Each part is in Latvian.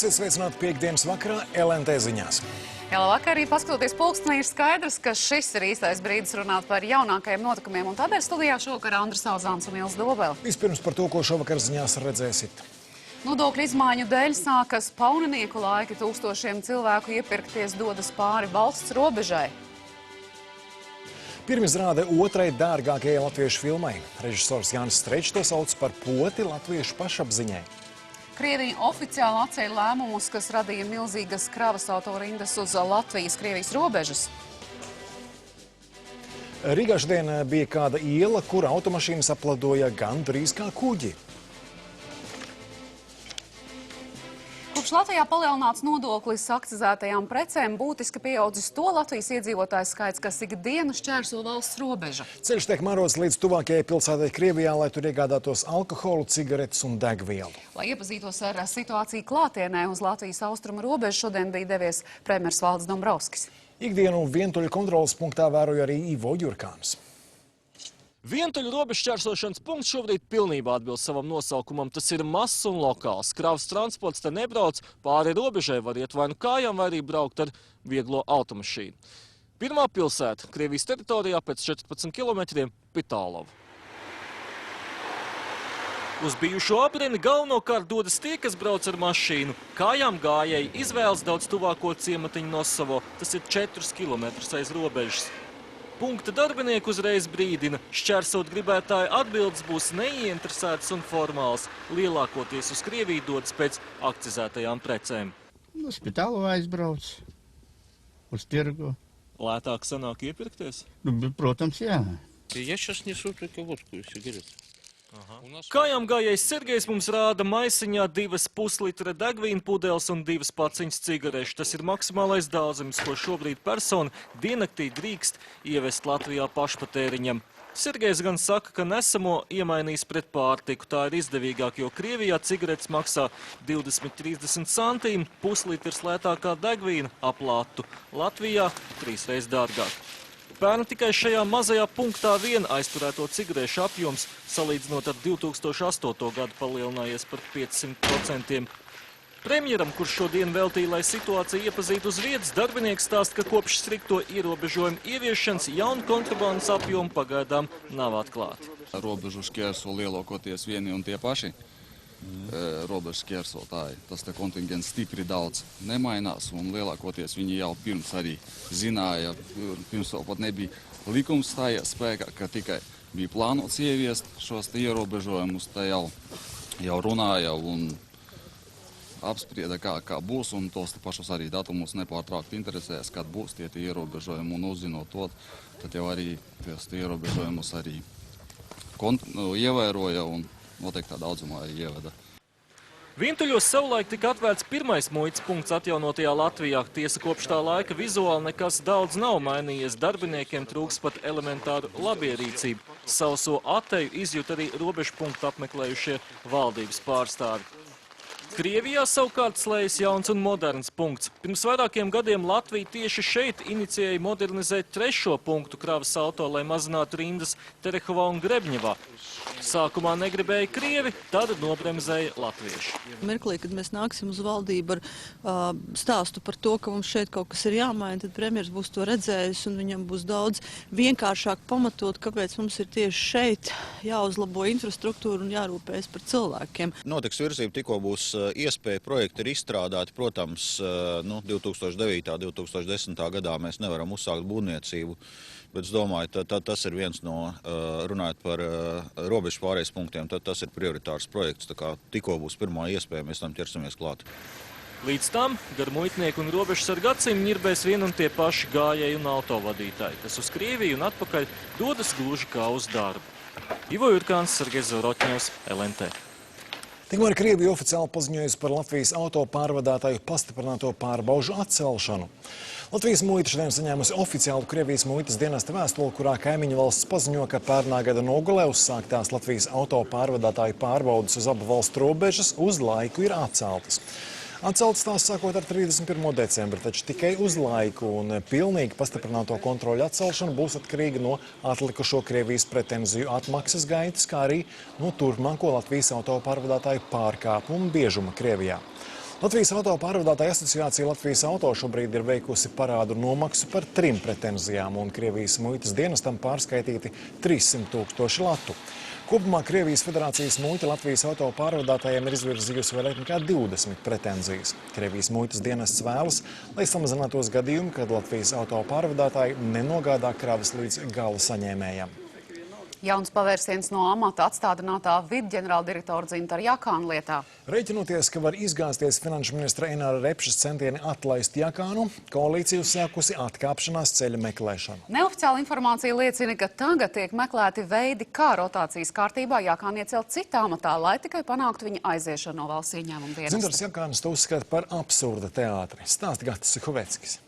Esiet sveicināti piekdienas vakarā LNT ziņās. Jā, labvakar, arī paskatoties pulkstenī ir skaidrs, ka šis ir īstais brīdis runāt par jaunākajiem notikumiem, un tādēļ studijā šovakar Andris Alzāns un Ils Dobele. Vispirms par to, ko šovakar ziņās redzēsit. Nodokļu izmaiņu dēļ sākas paunenieku laiki, tūkstošiem cilvēku iepirkties dodas pāri valsts robežai. Pirmizrāde otrai dārgākajai latviešu filmai. Režisors Jānis Strečs to sauc par poti latviešu pašapziņai. Krievija oficiāli atceļ lēmumus, kas radīja milzīgas kravas autorindas uz Latvijas-Krievijas robežas. Rīgā šodien bija kāda iela, kur automašīnas apladoja gandrīz kā kuģi. Kopš Latvijā palielināts nodoklis akcizētajām precēm, būtiski pieaudzis to Latvijas iedzīvotāju skaits, kas ikdienu šķērso valsts robežu. Ceļš tiek mērots līdz tuvākajai pilsētai Krievijā, lai tur iegādātos alkoholu, cigaretes un degvielu. Lai iepazītos ar situāciju klātienē uz Latvijas austrumu robežu, šodien bija devies premjers Valdis Dombrovskis. Ikdienu vientuļu kontrolas punktā vēroja arī Ivo Jurkāns. Vientuļu robežšķērsošanas punkts šobrīd pilnībā atbilst savam nosaukumam. Tas ir mazs un lokāls. Kravas transports te nebrauc, pāri robežai var iet vai nu kājām, vai arī braukt ar vieglo automašīnu. Pirmā pilsēta Krievijas teritorijā pēc 14 kilometriem – Pitālova. Uz bijušo abreni galvenokārt dodas tie, kas brauc ar mašīnu. Kājām gājēji izvēlas daudz tuvāko ciematiņu Nosovo. Tas ir 4 kilometrus aiz robežas. Punkta darbinieki uzreiz brīdina. Šķērsot gribētāju atbildes būs neieinteresētas un formāls. Lielākoties uz Krieviju dodas pēc akcizētajām precēm. Uz Pitālovu aizbrauc, uz tirgu. Lētāk sanāk iepirkties? Protams, jā. Я сейчас несу только водку и сигареты. Kājām gājējs Sergejs mums rāda maisiņā 2,5 litra degvīna pudeles un 2 paciņas cigarešu. Tas ir maksimālais daudzums, ko šobrīd persona diennaktī drīkst ievest Latvijā pašpatēriņam. Sergejs gan saka, ka nesamo iemainīs pret pārtiku. Tā ir izdevīgāk, jo Krievijā cigaretes maksā 20–30 centīm, puslitrs lētākā degvīna aplātu. Latvijā 3 reizes dārgāk. Pērn tikai šajā mazajā punktā vien aizturēto cigarešu apjoms, salīdzinot ar 2008. gadu, palielinājies par 500%. Premjeram, kurš šodien veltīja, lai situāciju iepazītu uz vietas, darbinieks stāsta, ka kopš strikto ierobežojumu ieviešanas jaunu kontrabandas apjomu pagaidām nav atklāti. Robežu šķērso lielākoties vieni un tie paši robežu šķērsotāji. Tas te kontingents stipri daudz nemainās, un lielākoties viņi jau pirms arī zināja, pirms vēl pat nebija likums stājies spēkā, ka tikai bija plānots ieviest šos te ierobežojumus, te jau runāja un apsprieda, kā būs, un tos pašus arī datumus nepārtraukt interesēs, kad būs tie ierobežojumi, un uzzinot to, tad jau arī tos ierobežojumus arī ievēroja un noteiktā daudzumā ieveda. Vientuļos savulaik tika atvērts pirmais muitas punkts atjaunotajā Latvijā. Tiesa, kopš tā laika vizuāli nekas daudz nav mainījies. Darbiniekiem trūks pat elementāru labierīcību. Sauso ateju izjūt arī robežu punktu apmeklējušie valdības pārstāvi. Krievijā savukārt slējas jauns un moderns punkts. Pirms vairākiem gadiem Latvija tieši šeit inicijēja modernizēt 3. punktu kravas auto, lai mazinātu rindas Terehovā un Grebņevā. Sākumā negribēja Krievi, tad nobremzēja latvieši. Mirklī, kad mēs nāksim uz valdību ar stāstu par to, ka mums šeit kaut kas ir jāmaina, tad premjers būs to redzējis un viņam būs daudz vienkāršāk pamatot, kāpēc mums ir tieši šeit jāuzlabo infrastruktūra un jārūpējas par cilvēkiem. Notiks virzība, tikko būs iespēja, projekti ir izstrādāti. Protams, 2009. 2010. gadā mēs nevaram uzsākt būvniecību, bet es domāju, tas ir viens no, runājot par robežu pārējais punktiem, tad tas ir prioritārs projekts. Tā kā tikko būs pirmā iespēja, mēs tam ķersimies klāt. Līdz tam gar muitnieku un robežsargu acīm ņirbēs vien un tie paši gājēji un autovadītāji, kas uz Krieviju un atpakaļ dodas gluži kā uz darbu. Ivo Jurkāns, Sergejs Zavrotņevs, LNT. Tikmēr Krievija oficiāli paziņojusi par Latvijas autopārvadātāju pastiprināto pārbaužu atcelšanu. Latvijas muita šodien saņēmusi oficiālu Krievijas muitas dienesta vēstuli, kurā kaimiņu valsts paziņo, ka pērnā gada nogalē uzsāktās Latvijas autopārvadātāju pārbaudas uz abu valstu robežas uz laiku ir atceltas. Atceltas tās sākot ar 31. decembri, taču tikai uz laiku, un pilnīgi pastiprināto kontroļu atcelšana būs atkarīga no atlikušo Krievijas pretenziju atmaksas gaitas, kā arī no turpmāko Latvijas autopārvadātāju pārkāpumu biežuma Krievijā. Latvijas auto pārvadātāja asociācija Latvijas auto šobrīd ir veikusi parādu nomaksu par 3 pretenzijām, un Krievijas muitas dienestam pārskaitīti 300 000 latu. Kopumā Krievijas Federācijas muita Latvijas auto pārvadātājiem ir izvirzījusi vairāk nekā 20 pretenzijas. Krievijas muitas dienests vēlas, lai samazinātos gadījumi, kad Latvijas auto pārvadātāji nenogādā kravas līdz gala saņēmējam. Jauns pavērsiens no amata atstādinātā vidģenerāldirektora Dzintara Jakāna lietā. Reiķinoties, ka var izgāzties finanšu ministra Eināra Repšas centieni atlaist Jakānu, koalīcija uzsākusi atkāpšanās ceļa meklēšanu. Neoficiāla informācija liecina, ka tagad tiek meklēti veidi, kā rotācijas kārtībā Jakānu iecelt citā amatā, lai tikai panāktu viņa aiziešanu no valsts ieņēmuma dienesta. Dzintars Jakāns to uzskata par absurda teātri. Stāsta Gatis Suhoveckis.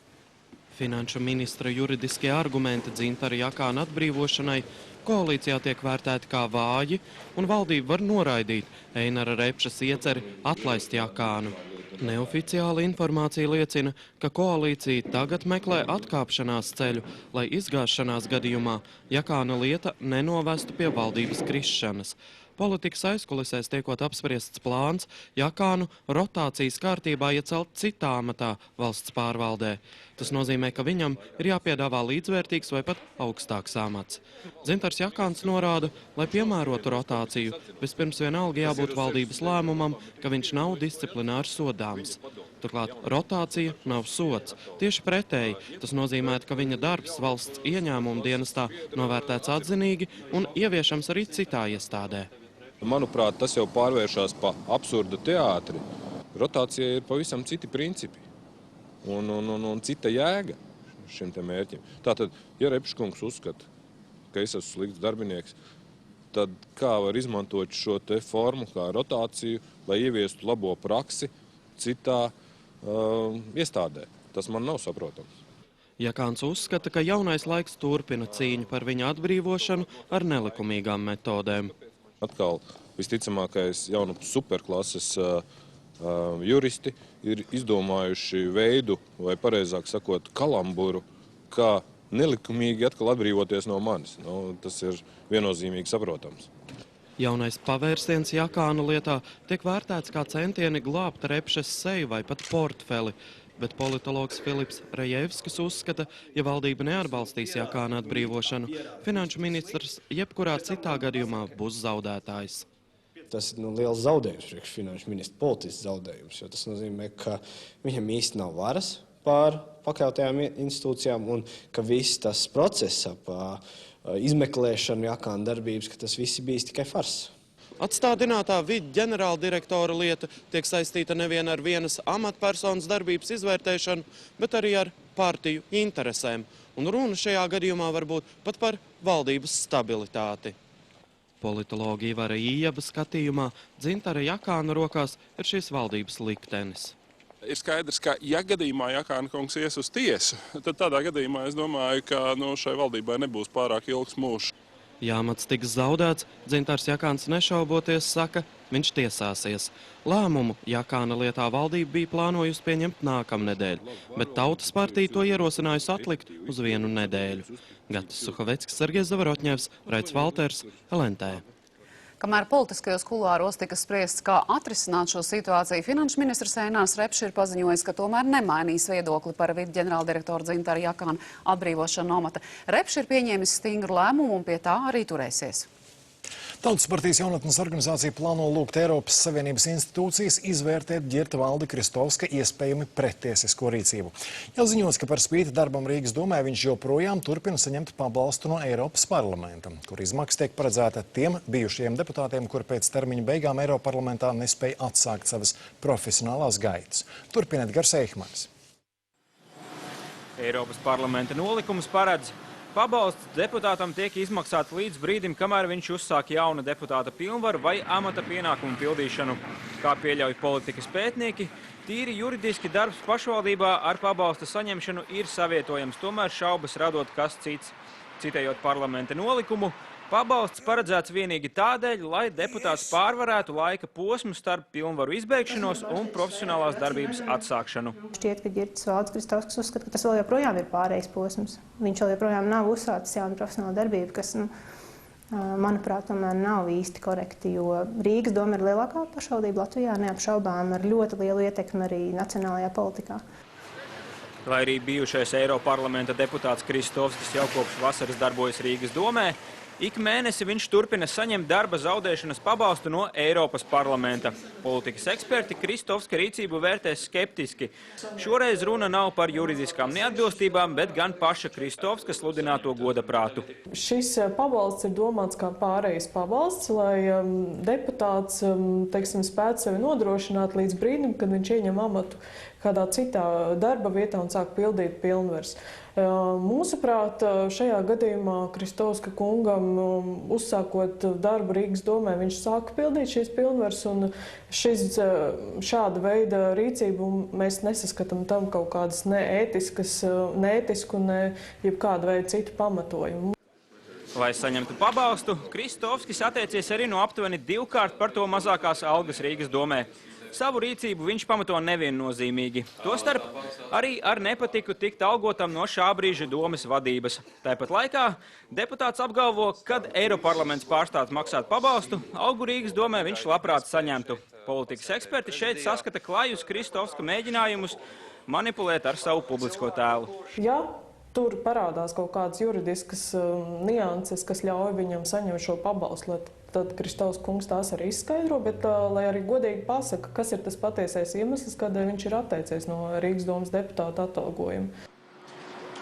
Finanšu ministra juridiskie argumenti Dzintara Jakāna atbrīvošanai koalīcijā tiek vērtēti kā vāji, un valdība var noraidīt Eināra Repšas ieceri atlaist Jakānu. Neoficiāla informācija liecina, ka koalīcija tagad meklē atkāpšanās ceļu, lai izgāšanās gadījumā Jakāna lieta nenovestu pie valdības krišanas. Politikas aizkulisēs tiekot apspriests plāns Jakānu rotācijas kārtībā iecelt citā amatā valsts pārvaldē. Tas nozīmē, ka viņam ir jāpiedāvā līdzvērtīgs vai pat augstāks amats. Dzintars Jakāns norāda, lai piemērotu rotāciju, vispirms vienalga jābūt valdības lēmumam, ka viņš nav disciplināri sodāms. Turklāt rotācija nav sods. Tieši pretēji, tas nozīmē, ka viņa darbs valsts ieņēmuma dienestā novērtēts atzinīgi un ieviešams arī citā iestādē. Manuprāt, tas jau pārvēršās pa absurdu teātri. Rotācija ir pavisam citi principi un cita jēga šim te mērķim. Tātad, ja Repškungs uzskata, ka es esmu slikts darbinieks, tad kā var izmantot šo te formu kā rotāciju, lai ieviestu labo praksi citā iestādē? Tas man nav saprotams. Jakāns uzskata, ka jaunais laiks turpina cīņu par viņa atbrīvošanu ar nelikumīgām metodēm. Atkal visticamākais jaunu superklases juristi ir izdomājuši veidu, vai pareizāk sakot, kalamburu, kā nelikumīgi atkal atbrīvoties no manis. Tas ir viennozīmīgi saprotams. Jaunais pavērsiens Jakāna lietā tiek vērtēts kā centieni glābt Repšas seju vai pat portfeli, bet politologs Filips Rejevskis uzskata, ja valdība neatbalstīs Jakāna atbrīvošanu, finanšu ministrs jebkurā citā gadījumā būs zaudētājs. Tas ir liels zaudējums priekš finanšu ministra, politisks zaudējums, jo tas nozīmē, ka viņam īsti nav varas pār pakļautajām institūcijām un ka viss tas process ap izmeklēšanu Jakāna darbības, ka tas viss bijis tikai fars. Atstādinātā vidģenerāldirektora lieta tiek saistīta nevien ar vienas amatpersonas darbības izvērtēšanu, bet arī ar partiju interesēm. Un runa šajā gadījumā var būt pat par valdības stabilitāti. Politologa Ivara Ījaba skatījumā Dzintara Jakāna rokās ir šīs valdības liktenis. Ir skaidrs, ka ja gadījumā Jakāna kungs ies uz tiesu, tad tādā gadījumā es domāju, ka šai valdībai nebūs pārāk ilgs mūžs. Ja amats tiks zaudēts, Dzintars Jakāns nešauboties saka, viņš tiesāsies. Lēmumu Jakāna lietā valdība bija plānojusi pieņemt nākamnedēļ, bet Tautas partija to ierosinājusi atlikt uz 1 nedēļu. Gatis Suhoveckis, Sergejs Zavarotņevs, Raits Valters, LNT. Kamēr politiskajos kuluāros tika spriests, kā atrisināt šo situāciju, finanšu ministrs Einārs Repšs ir paziņojis, ka tomēr nemainīs viedokli par vidģenerāldirektoru Dzintara Jakāna atbrīvošanu no amata. Repšs ir pieņēmis stingru lēmumu un pie tā arī turēsies. Tautas partijas jaunatnes organizācija plāno lūgt Eiropas Savienības institūcijas izvērtēt Ģirta Valdi Kristovska iespējami pretiesisko rīcību. Jau ziņots, ka par spīti darbam Rīgas domē viņš joprojām turpina saņemt pabalstu no Eiropas parlamenta, kur izmaksas tiek paredzēta tiem bijušajiem deputātiem, kur pēc termiņa beigām Eiroparlamentā nespēja atsākt savas profesionālās gaitas. Turpina Edgars Eihmanis. Eiropas parlamenta nolikums paredz, pabalsts deputātam tiek izmaksāts līdz brīdim, kamēr viņš uzsāk jauna deputāta pilnvaru vai amata pienākumu pildīšanu. Kā pieļauj politikas pētnieki, tīri juridiski darbs pašvaldībā ar pabalsta saņemšanu ir savietojams, tomēr šaubas radot kas cits. Citējot parlamenta nolikumu, pabalsts paredzēts vienīgi tādēļ, lai deputāts pārvarētu laika posmu starp pilnvaru izbeigšanos un profesionālās darbības atsākšanu. Šķiet, ka Ģirtis Valdis Kristovskis uzskata, ka tas vēl joprojām ir pārējais posms. Viņš vēl joprojām nav uzsācis jaunu profesionālu darbību, kas manuprāt, tomēr nav īsti korekti, jo Rīgas doma ir lielākā pašvaldība Latvijā, neapšaubām ar ļoti lielu ietekmi arī nacionālajā politikā. Lai arī bijušais Eiroparlamenta deputāts Kristovskis jau kopš vasaras darbojas Rīgas domē, ik mēnesi viņš turpina saņemt darba zaudēšanas pabalstu no Eiropas parlamenta. Politikas eksperti Kristovska rīcību vērtēs skeptiski. Šoreiz runa nav par juridiskām neatbilstībām, bet gan paša Kristovska sludināto godaprātu. Šis pabalsts ir domāts kā pārējais pabalsts, lai deputāts, teiksim, spētu sevi nodrošināt līdz brīdim, kad viņš ieņem amatu kādā citā darba vietā un sāk pildīt pilnvaras. Mūsuprāt, šajā gadījumā Kristovska kungam, uzsākot darbu Rīgas domē, viņš sāka pildīt šīs pilnvaras, un šāda veida rīcību mēs nesaskatām tam kaut kādas neētisku, ne jebkāda veida citu pamatojumu. Lai saņemtu pabalstu, Kristovskis atteicies arī no aptuveni 2-kārt par to mazākās algas Rīgas domē. Savu rīcību viņš pamato neviennozīmīgi. Tostarp arī ar nepatiku tikt algotam no šā brīža domes vadības. Tāpat laikā deputāts apgalvo, kad Eiroparlaments pārstātu maksāt pabalstu, algu Rīgas domē viņš labprāt saņemtu. Politikas eksperti šeit saskata klajus Kristovska mēģinājumus manipulēt ar savu publisko tēlu. Ja tur parādās kaut kādas juridiskas nianses, kas ļauj viņam saņemt šo pabalstu, tad Kristovs kungs tās arī izskaidro, bet lai arī godīgi pasaka, kas ir tas patiesais iemesls, kādēļ viņš ir atteicies no Rīgas domas deputāta atalgojuma.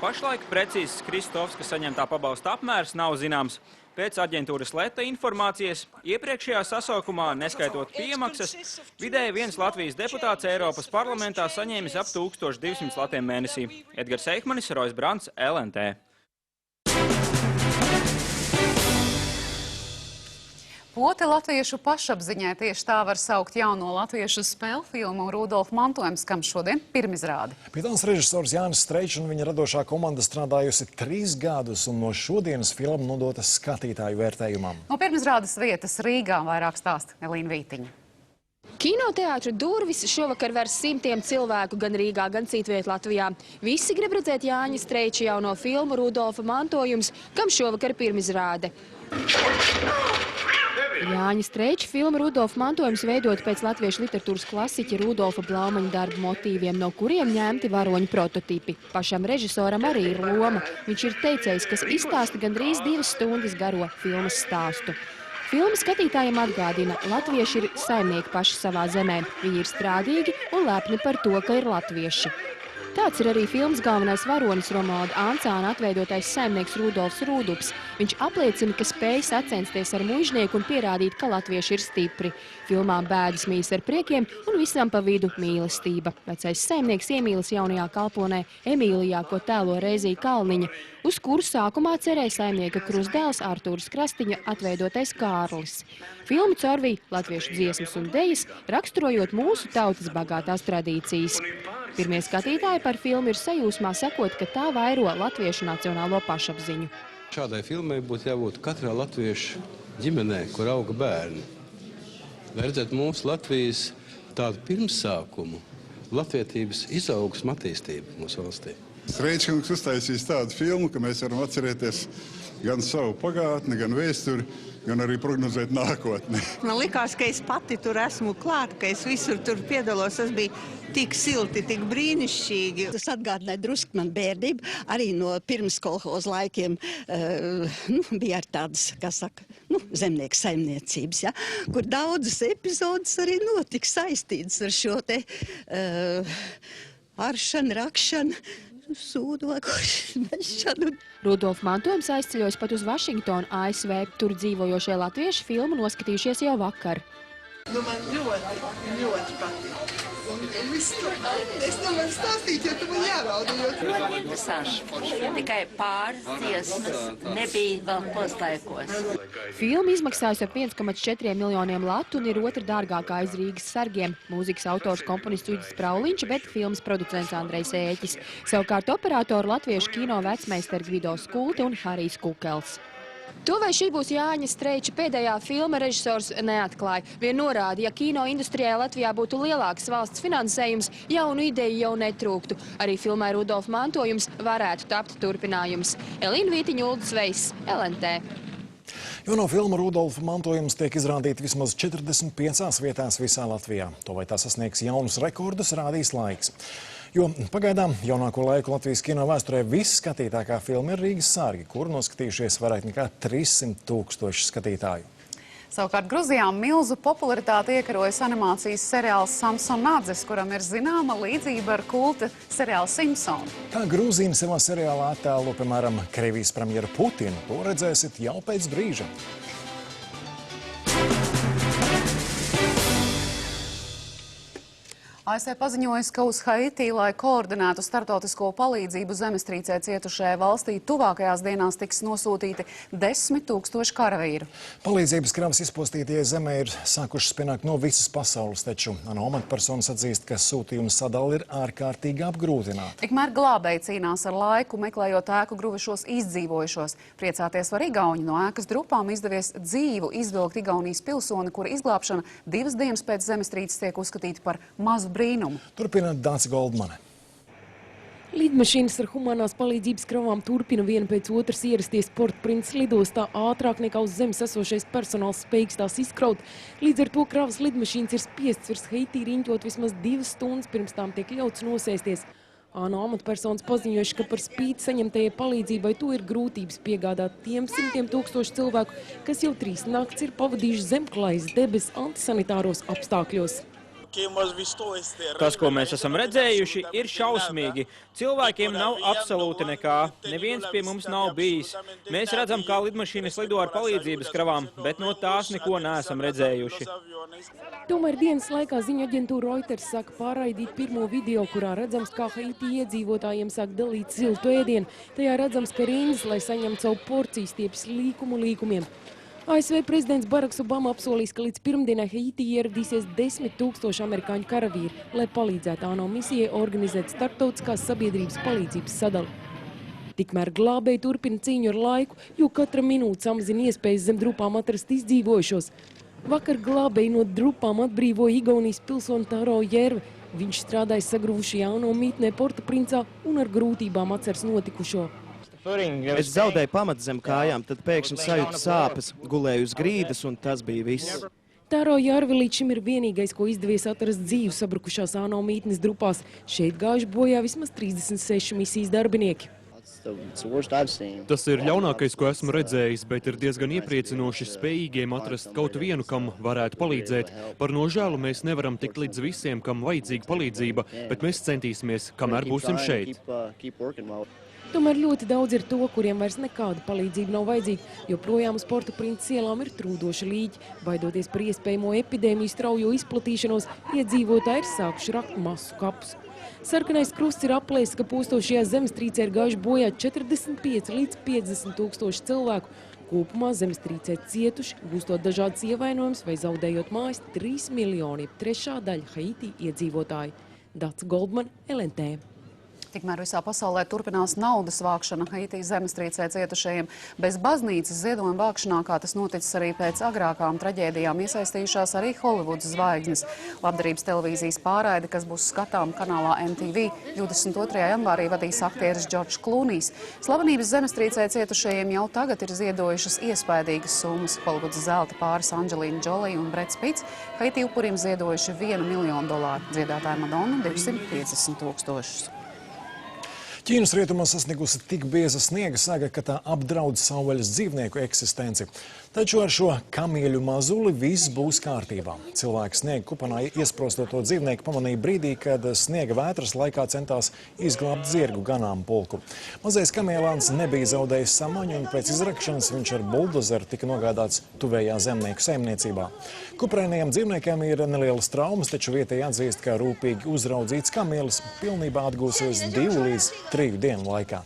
Pašlaik precīzs Kristovska saņemtā pabalsta apmērs nav zināms. Pēc aģentūras Leta informācijas, iepriekšējā sasaukumā, neskaitot piemaksas, vidēji viens Latvijas deputāts Eiropas parlamentā saņēmis ap 1200 latiem mēnesī. Edgars Eikmanis, Rojs Brants, LNT. Poti latviešu pašapziņai, tieši tā var saukt jauno latviešu spēļu filmu Rudolfa mantojums, kam šodien pirmizrāde. Pie tās režisors Jānis Streičs un viņa radošā komanda strādājusi 3 gadus, un no šodienas filma nodota skatītāju vērtējumam. No pirmizrādes vietas Rīgā vairāk stāsta Elīna Vītiņa. Kinoteātra durvis šovakar vērs simtiem cilvēku gan Rīgā, gan citviet Latvijā. Visi grib redzēt Jāņa Streiča jauno filmu Rudolfa mantojums, kam šovakar pirmizrāde. Jāņa Streiča filma Rudolfa mantojums veidot pēc latviešu literatūras klasiķa Rudolfa Blaumaņa darba motīviem, no kuriem ņemti varoņu prototipi. Pašam režisoram arī ir loma. Viņš ir teicējis, kas izstāsta gandrīz 2 stundas garo filmas stāstu. Filma skatītājiem atgādina, latvieši ir saimnieki paši savā zemē. Viņi ir strādīgi un lepni par to, ka ir latvieši. Tāds ir arī filmas galvenais varonis Romualda Ancāna atveidotais saimnieks Rudolfs Rūdups. Viņš apliecina, ka spēj sacensties ar muižnieku un pierādīt, ka latvieši ir stipri. Filmā bēdas mīs ar priekiem un visam pa vidu mīlestība. Vecais saimnieks iemīlas jaunajā kalponē Emīlijā, ko tēlo Reizija Kalniņa, uz kuru sākumā cerēja saimnieka krustdēls Artūrs Krastiņa atveidotais Kārlis. Filmu caurvīja latviešu dziesmas un dejas, raksturojot mūsu tautas bagātās tradīcijas. Pirmie skatītāji par filmu ir sajūsmā sekot, ka tā vairo latviešu nacionālo pašapziņu. Šādai filmai būtu jābūt katrā latviešu ģimenē, kur auga bērni. Lai redzētu mūsu Latvijas tādu pirmsākumu, latvietības izaugsmu attīstību mūsu valstī. Streičs kungs uztaisīs tādu filmu, ka mēs varam atcerēties gan savu pagātni, gan vēsturi, gan arī prognozēt nākotni. Man likās, ka es pati tur esmu klāt, ka es visur tur piedalos. Tas bija tik silti, tik brīnišķīgi. Tas atgādināja drusku man bērnību, arī no pirms kolhoz laikiem bija arī tādas, kā saka, zemnieku saimniecības, ja, kur daudzas epizodes arī notika saistītas ar šo te aršanu, rakšanu, sūdoku, mešanu. Rudolfa mantojums aizceļojas pat uz Vašingtonu, ASV. Tur dzīvojošie latvieši filmu noskatījušies jau vakar. Man ļoti patīk. Es nevaru stāstīt, jo tu man jārauda. Ļoti interesanti. Tikai pāris dziesmas nebija vēl puslaikos. Filma izmaksājas ap 1,4 miljoniem latu un ir otra dārgākā aiz Rīgas sargiem. Mūzikas autors komponists Uģis Sprauliņš, bet filmas producents Andrejs Ēķis. Savukārt operatori latviešu kino vecmeistari Gvido Skulti un Harijs Kukels. To, vai šī būs Jāņa Streiča pēdējā filma, režisors neatklāja. Vien norāda, ja kino industrijā Latvijā būtu lielāks valsts finansējums, jaunu ideju jau netrūktu. Arī filmai Rudolfa mantojums varētu tapt turpinājums. Elīna Vītiņa, Uldis Veiss, LNT. Jauno filmu Rudolfa mantojums tiek izrādīta vismaz 45 vietās visā Latvijā. To vai tā sasniegs jaunus rekordus, rādīs laiks. Jo pagaidām jaunāko laiku Latvijas kino vēsturē visskatītākā filma ir Rīgas sargi, kuru noskatījušies vairāk nekā 300 000 skatītāju. Savukārt Gruzijā milzu popularitāti iekarojas animācijas seriāls Samsonadzes, kuram ir zināma līdzība ar kulta seriālu Simpsoni. Kā grūzīni savā seriālā attēlo, piemēram, Krievijas premjeru Putinu, to redzēsiet jau pēc brīža. ASV paziņojas, ka uz Haiti, lai koordinētu starptautisko palīdzību zemestrīcē cietušajai valstī, tuvākajās dienās tiks nosūtīti 10 000 karavīru. Palīdzības kravas izpostītajai zemē ir sākušas pienākt no visas pasaules, taču ANO amatpersonas atzīst, ka sūtījuma sadala ir ārkārtīgi apgrūtināta. Tikmēr glābēji cīnās ar laiku, meklējot ēku gruvušos izdzīvojušos. Priecāties var igauņi. No ēkas drupām izdevies dzīvu izvilkt Igaunijas pilsoni, kura izglābšana 2 dienas pēc zemestrīces tiek uzskatīta par mazu brīnumu. Turpina Dāce Goldmane. Lidmašīnas ar humanās palīdzības kravām turpina viena pēc otras ierasties Port-Princes lidostā ātrāk nekā uz zemes esošais personāls spējīgs tās izkraut. Līdz ar to kravas lidmašīnas ir spiests virs Haiti riņķot vismaz 2 stundas, pirms tām tiek ļauts nosēsties. ANO amatpersonas paziņojuši, ka par spīti saņemtajai palīdzībai to ir grūtības piegādāt tiem 100 000 cilvēku, kas jau 3 nakts ir pavadījuši zemklājas debes antisanitāros apstākļos. Tas, ko mēs esam redzējuši, ir šausmīgi. Cilvēkiem nav absolūti nekā. Neviens pie mums nav bijis. Mēs redzam, kā lidmašīnas lido ar palīdzības kravām, bet no tās neko neesam redzējuši. Tomēr dienas laikā ziņu aģentūra Reuters saka pārraidīt pirmo video, kurā redzams, kā Haiti iedzīvotājiem sāk dalīt siltu ēdienu. Tajā redzams, ka rindas, lai saņemtu savu porciju, stiepjas līkumu līkumiem. ASV prezidents Baraks Obama apsolīs, ka līdz pirmdienai Haiti ieradīsies 10 000 amerikāņu karavīri, lai palīdzētu ANO misijai organizēt starptautiskās sabiedrības palīdzības sadali. Tikmēr glābēji turpina cīņu ar laiku, jo katra minūte samazina iespējas zem drupām atrast izdzīvojušos. Vakar glābēji no drupām atbrīvoja Igaunijas pilsoni Taro Jerve. Viņš strādāja sagruvušajā ANO mītnē Porta-Princā un ar grūtībām atceras notikušo. Es zaudēju pamatu zem kājām, tad pēkšņi sajūtu sāpes, gulēju uz grīdas un tas bija viss. Taro Jerve līdz šim ir vienīgais, ko izdevies atrast dzīvu sabrukušās ANO mītnes drupās. Šeit gājuši bojā vismaz 36 misijas darbinieki. Tas ir ļaunākais, ko esmu redzējis, bet ir diezgan iepriecinoši spējīgiem atrast kaut vienu, kam varētu palīdzēt. Par nožēlu mēs nevaram tikt līdz visiem, kam vajadzīga palīdzība, bet mēs centīsimies, kamēr būsim šeit. Tomēr ļoti daudz ir to, kuriem vairs nekāda palīdzība nav vajadzīga, jo projām uz Porta-Princes ielām ir trūdoši līķi. Baidoties par iespējamo epidēmiju straujo izplatīšanos, iedzīvotāji ir sākuši rakt masu kapus. Sarkanais krusts ir aplēsis, ka postošajā zemestrīcē ir gājuši bojā 45 līdz 50 000 cilvēku. Kopumā zemestrīcē cietuši, gūstot dažādas ievainojumus vai zaudējot mājas 3 miljoni, trešā daļa Haiti iedzīvotāji. Dāce Goldmane, LNT. Tikmēr visā pasaulē turpinās naudas vākšana Haiti zemestrīcē cietušajiem. Bez baznīcas ziedojuma vākšanā, kā tas noticis arī pēc agrākām traģēdijām, iesaistījušās arī Holivudas zvaigznes. Labdarības televīzijas pārraide, kas būs skatām kanālā MTV, 22. janvārī vadīs aktieris Džordžs Klūnijs. Slavenības zemestrīcē cietušajiem jau tagad ir ziedojušas iespaidīgas summas. Holivudas zelta pāris Angelīna Džolī un Breds Pits Haiti upuriem ziedojuši $1 miljonu. Dziedātāja Madonna 250 000. Ķīnas rietumos sasniegusi tik bieza sniega saga, ka tā apdraud savvaļas dzīvnieku eksistenci. Taču ar šo kamieļu mazuli viss būs kārtībā. Cilvēki sniega kupanā iesprostoto dzīvnieku pamanīja brīdī, kad sniega vētras laikā centās izglābt zirgu ganāmpulku. Mazais kamielāns nebija zaudējis samaņu, un pēc izrakšanas viņš ar buldozeru tika nogādāts tuvējā zemnieku saimniecībā. Kuprainajiem dzīvniekiem ir nelielas traumas, taču vietēji atzīst, ka rūpīgi uzraudzīts kamielis pilnībā atgūsies 2 līdz 3 dienu laikā.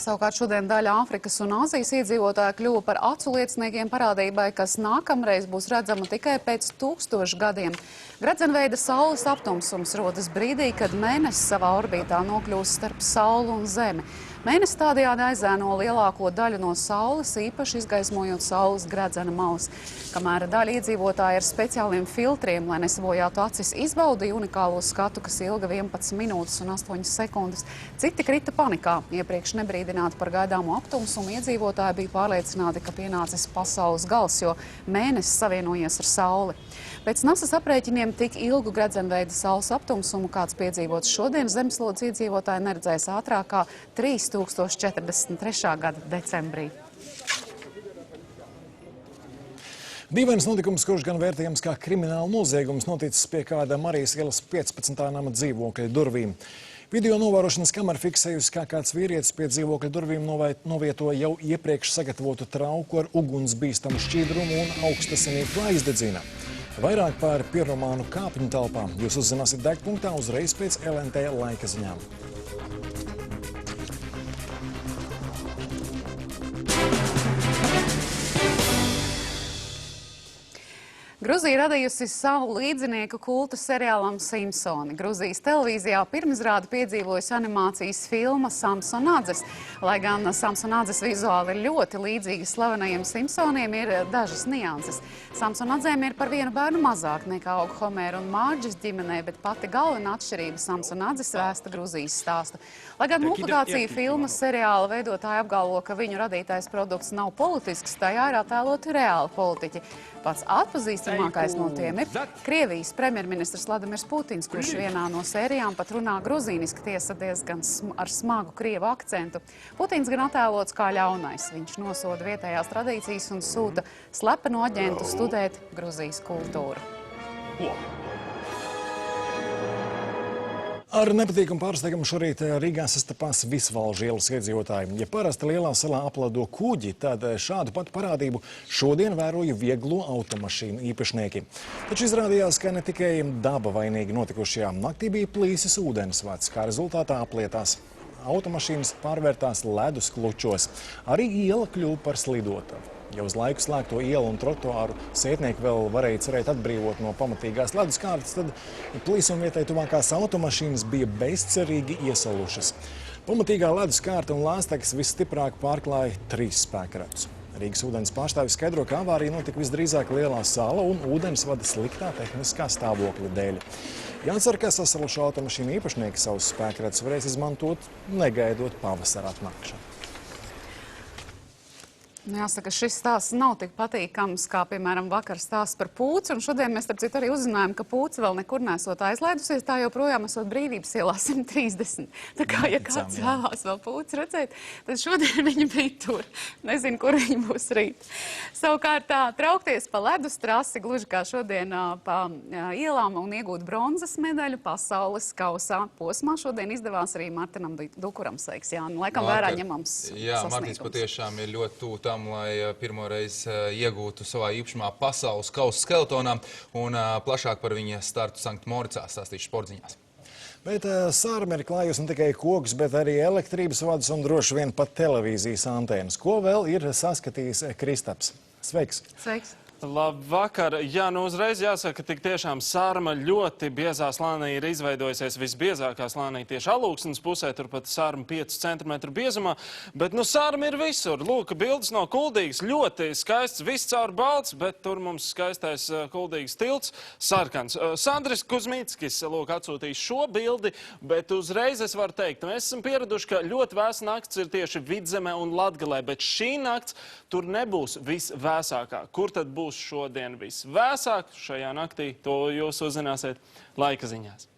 Savukārt šodien daļa Āfrikas un Āzijas iedzīvotāji kļuva par acu lieciniekiem parādībai, kas nākamreiz būs redzama tikai pēc 1000 gadiem. Gredzenveida saules aptumsums rodas brīdī, kad mēnesis savā orbītā nokļūst starp Sauli un Zemi. Mēnesis tādējādi aizēno lielāko daļu no saules, īpaši izgaismojot saules gredzena malas. Kamēr daļa iedzīvotāji ar speciāliem filtriem, lai nesabojātu acis, izbaudīja unikālo skatu, kas ilga 11 minūtes un 8 sekundes. Citi krita panikā. Iepriekš nebrīdināti par gaidāmo aptumsumu iedzīvotāji bija pārliecināti, ka pienācis pasaules gals, jo mēnesis savienojies ar sauli. Pēc NASA's aprēķiniem tik ilgu gredzenveida saules aptumsumu, kāds piedzīvots šodien, zemeslodes iedzīvotāji neredzēs ātrāk kā 3043. gada decembrī. Dīvains notikums, kurš gan vērtējams kā krimināla noziegums, noticis pie kāda Marijas ielas 15. nama dzīvokļa durvīm. Video novērošanas kamera fiksējusi, kā kāds vīrietis pie dzīvokļa durvīm novietoja jau iepriekš sagatavotu trauku ar ugunsbīstamu šķīdrumu un augstasinīgu aizdedzina. Vairāk par pirmromānu Kāpņu telpā jūs uzzināsiet degpunktā uzreiz pēc LNT laika ziņām. Gruzija radījusi savu līdzinieku kultu seriālam Simpsoni. Gruzijas televīzijā pirmizrādi piedzīvojusi animācijas filma Samsonadzes. Lai gan Samsonadzes vizuāli ir ļoti līdzīgi slavenajiem Simpsoniem, ir dažas nianses. Samsonadzēm ir par vienu bērnu mazāk nekā auga Homēra un Mārģis ģimenē, bet pati galvenā atšķirība Samsonadzes vēsta Gruzijas stāstu. Lai gan multiplikācija filmas seriāla veidotāji apgalvo, ka viņu radītais produkts nav politisks, tajā ir attēloti reāli politiķi. Pats atpazīstamākais no tiem ir Krievijas premjerministrs Vladimirs Putins, kurš vienā no sērijām pat runā gruzīniski, tiesa diezgan ar smagu krievu akcentu. Putins gan attēlots kā ļaunais. Viņš nosoda vietējās tradīcijas un sūta slepenu aģentu studēt Gruzijas kultūru. Ar nepatīkamu pārsteigumu šorīt Rīgā sastapās Visvalžu ielas iedzīvotāji. Ja parasti lielā salā aplado kuģi, tad šādu pat parādību šodien vēroja vieglo automašīnu īpašnieki. Taču izrādījās, ka ne tikai daba vainīgi notikušajā naktī bija plīsis ūdensvads, kā rezultātā aplietās automašīnas pārvērtās ledus klučos. Arī iela kļuva par slidotavu. Ja uz laiku slēgto ielu un trotuāru sētnieki vēl varēja cerēt atbrīvot no pamatīgās ledus kārtas, tad plīsumvietai tuvākās automašīnas bija bezcerīgi iesalušas. Pamatīgā ledus kārta un lāstekas visstiprāk pārklāja 3 spēkratus. Rīgas ūdens pārstāvis skaidro, ka avārija notika visdrīzāk lielā sala un ūdensvada sliktā tehniskā stāvokļa dēļ. Jācer, ka sasalušo automašīnu īpašnieki savus spēkratus varēs izmantot, negaidot pavasara atnākšanu. Jāsaka, šis stāsts nav tik patīkams, kā, piemēram, vakar stāsts par Pūci, un šodien mēs, starp citu, arī uzzinājām, ka Pūci vēl nekur nesot aizlaidusies, tā joprojām esot Brīvības ielā 130. Tā kā, ja kāds vēlās vēl Pūci redzēt, tad šodien viņi bija tur. Nezinu, kur viņi būs rīt. Savukārt, traukties pa ledus trasi, gluži kā šodien pa ielām un iegūt bronzas medaļu pasaules kausā posmā, šodien izdevās arī Martinam Dukuram, sveiks, Jāni. Laikam vērā ņemams sasniegums. Jā, Martins patiešām ir ļoti tuvu tam, lai pirmoreiz iegūtu savā īpašumā pasaules kausa skeletonā, un plašāk par viņa startu Sanktmoricā stāstīšu sportziņās. Bet sārma ir klājusi ne tikai kokus, bet arī elektrības vadus un droši vien pat televīzijas antēnas. Ko vēl ir saskatījis Kristaps? Sveiks! Sveiks! Labvakar! Jā, nu uzreiz jāsaka, ka tik tiešām sārma ļoti biezā slānī ir izveidojusies visbiezākā slānī tieši Alūksnes pusē, turpat sārma 5 centimetru biezumā, bet nu sārma ir visur. Lūk, bildes no Kuldīgas, ļoti skaists, viss caur balts, bet tur mums skaistais Kuldīgas tilts sarkans. Sandris Kuzmīckis, lūk, atsūtījis šo bildi, bet uzreiz es varu teikt, mēs esam pieraduši, ka ļoti vēsa nakts ir tieši Vidzemē un Latgalē, bet šī nakts tur nebūs visvēsākā. Kur tad būs šodien visvēsāk šajā naktī, to jūs uzzināsiet laika ziņās.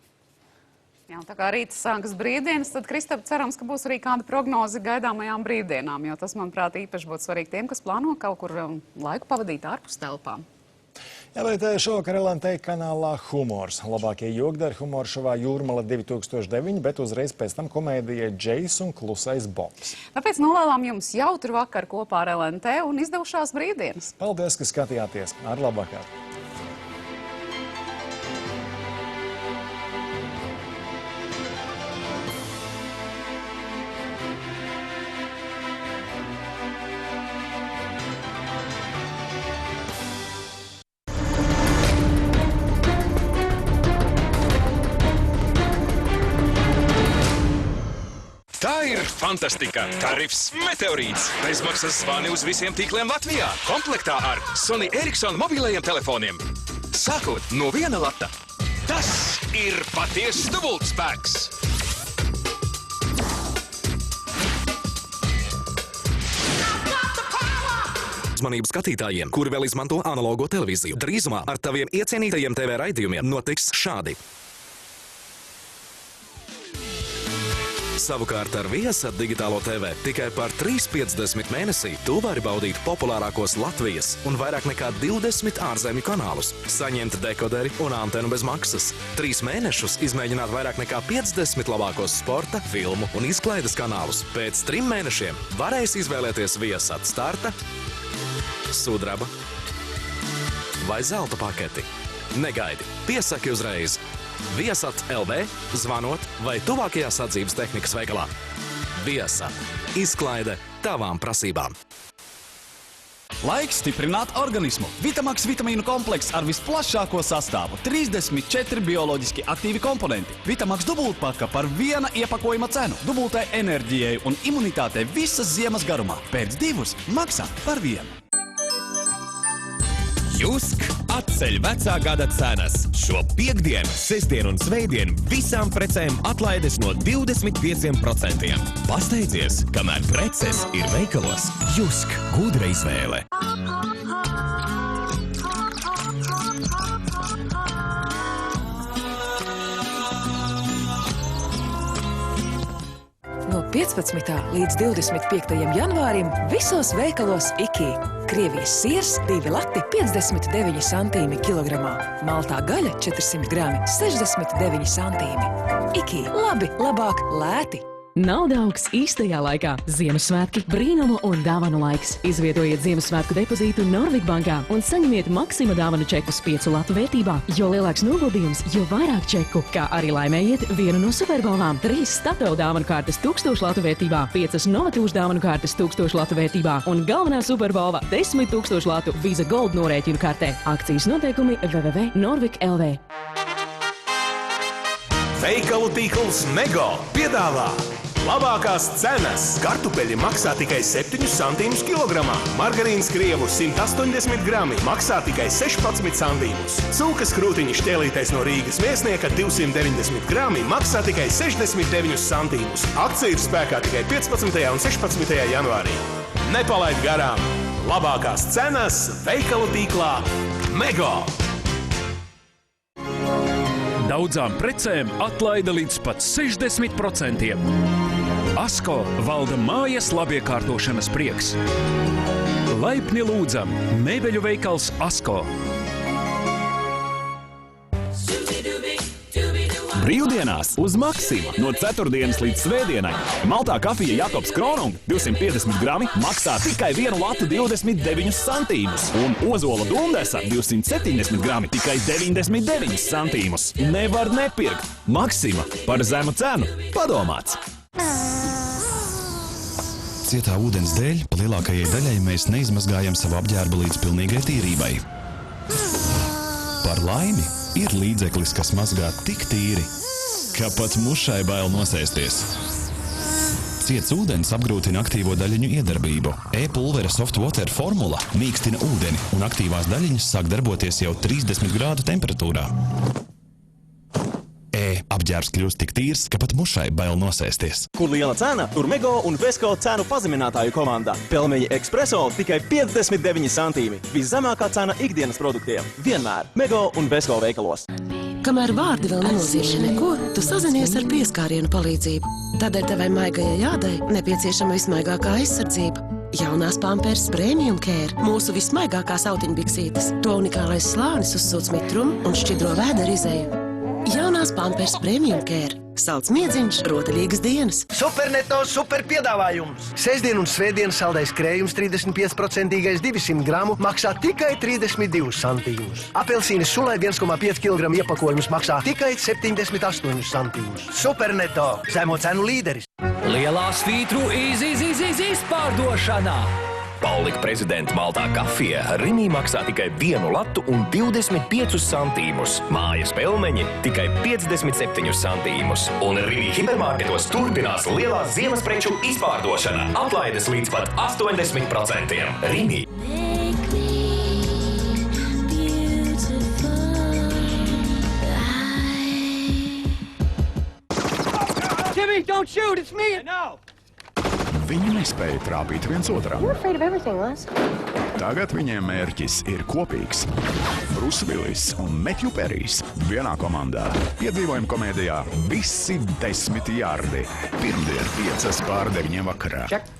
Jā, tā kā rīta sākas brīvdienas, tad, Kristap, cerams, ka būs arī kāda prognoze gaidāmajām brīvdienām, jo tas, manuprāt, īpaši būtu svarīgi tiem, kas plāno kaut kur laiku pavadīt ārpus telpām. Jā, bet šovakar LNT kanālā humors. Labākie jokdari humora šovā Jūrmala 2009, bet uzreiz pēc tam komēdija Džejs un Klusais Bobs. Tāpēc novēlām jums jautru vakaru kopā ar LNT un izdevušās brīvdienas. Paldies, ka skatījāties. Ar labvakaru! Tā ir fantastika! Tarifs Meteorīts! Bezmaksas zvani uz visiem tīkliem Latvijā! Komplektā ar Sony Ericsson mobilajiem telefoniem! Sākot no 1 lata! Tas ir patiess dubultspēks! Uzmanību skatītājiem, kuri vēl izmanto analogo televīziju. Drīzumā ar taviem iecienītajiem TV raidījumiem notiks šādi. Savukārt ar Viasat digitālo TV tikai par 3,50 mēnesī tu vari baudīt populārākos Latvijas un vairāk nekā 20 ārzemju kanālus, saņemt dekoderi un antenu bez maksas. 3 mēnešus izmēģināt vairāk nekā 50 labākos sporta, filmu un izklaides kanālus. Pēc 3 mēnešiem varēs izvēlēties Viasat starta, sudraba vai zelta paketi. Negaidi, piesaki uzreiz! Viasat LV, zvanot vai tuvākajā sadzības tehnikas veikalā. Viasat. Izklaide tavām prasībām. Laiks stiprināt organismu. Vitamaks vitamīnu komplekss ar visplašāko sastāvu. 34 bioloģiski aktīvi komponenti. Vitamaks dubultpaka par viena iepakojuma cenu. Dubultai enerģijai un imunitātei visas ziemas garumā. Pēc 2 maksā par 1. Jusk atceļ vecā gada cenas. Šo piektdienu, sestdienu un svētdienu visām precēm atlaides no 25%. Pasteidzies, kamēr preces ir veikalos. Jusk, gudra izvēle. No 15. līdz 25. janvārim visos veikalos IKI. Krievijas siers 2 lati 59 centīmi kilogramā. Maltā gaļa 400 grami 69 centīmi. IKI. Labi, labāk, lēti. Nauda augs īstajā laikā. Ziemassvētki, brīnumu un dāvanu laiks. Izvietojiet Ziemassvētku depozītu Norvik bankā un saņemiet Maksima dāvanu čekus 5 latu vērtībā. Jo lielāks noguldījums, jo vairāk čeku. Kā arī laimējiet vienu no superbalvām. 3 Statoil dāvanu kārtas 1000 latu vērtībā, 5 Novatūš dāvanu kārtas 1000 latu vērtībā un galvenā superbalva 10 000 latu Visa Gold norēķinu kartē. Akcijas noteikumi www.norvik.lv. Veikalu tīkls Mego piedāvā labākās cenas. Kartupeļi maksā tikai 7 centīmus kilogramā. Margarīns Krievu 180 grami maksā tikai 16 centīmus. Cūkas krūtiņi šķēlītais no Rīgas Viesnieka 290 grami maksā tikai 69 centīmus. Akcija ir spēkā tikai 15. un 16. janvārī. Nepalaid garām! Labākās cenas veikalu tīklā Mego! Daudzām precēm atlaide līdz pat 60%. Asko valda mājas labiekārtošanas prieks. Laipni lūdzam, mēbeļu veikals Asko. Brīvdienās uz Maksima no 4. līdz svētdienai. Maltā kafija Jakobs Kronung 250 grami maksā tikai 1 latu 29 centīmus. Un ozola dundesa 270 grami tikai 99 centīmus. Nevar nepirkt. Maksima par zemu cenu. Padomāts. Cietā ūdens dēļ lielākajai daļai mēs neizmazgājam savu apģērbu līdz pilnīgai tīrībai. Par laimi ir līdzeklis, kas mazgā tik tīri, ka pat mušai bail nosēsties. Ciets ūdens apgrūtina aktīvo daļiņu iedarbību. E-pulvera Soft Water formula mīkstina ūdeni, un aktīvās daļiņas sāk darboties jau 30 grādu temperatūrā. Apģērbs kļūst tik tīrs, ka pat mušai bail nosēsties. Kur liela cena, tur Mego un Vesko cenu pazeminātāju komandā. Pelmeņa Expresso tikai 59 centīmi. Viszemākā cena ikdienas produktiem. Vienmēr Mego un Vesko veikalos. Kamēr vārdi vēl nenozīmē neko, tu sazinies ar pieskārienu palīdzību. Tādēļ tevai maigajai jādai nepieciešama vismaigākā aizsardzība. Jaunās Pampers Premium Care, mūsu vismaigākās autiņbiksītes. To unikālais slānis uzsūc mitrumu un šķidro vēdera izēju. Jaunās Pampers Premium Care. Salds miedziņš, rotaļīgas dienas. Superneto super piedāvājums. Sestdien un svētdien saldais krējums 35% 200 gramu maksā tikai 32 centīmus. Apelsīnes sulai 1,5 kg iepakojums maksā tikai 78 centīmus. Superneto, zemo cenu līderis. Lielā svītru izpārdošanā. Paulika prezidenta maltā kafija Rimī maksā tikai 1 latu un 25 centīmus. Mājas pelmeņi tikai 57 centīmus. Un Rimī hipermarketos turpinās lielā ziemasspreču izpārdošana. Atlaides līdz pat 80%. Rimī. Jimmy, don't shoot! It's me! No! Viņi nespēja trāpīt viens otram. You're afraid of everything, Les. Tagad viņiem mērķis ir kopīgs. Bruce Willis un Matthew Perrijs vienā komandā. Piedzīvojam komēdijā Visi 10 jardi. Pirmdien 5:09 vakarā. Check.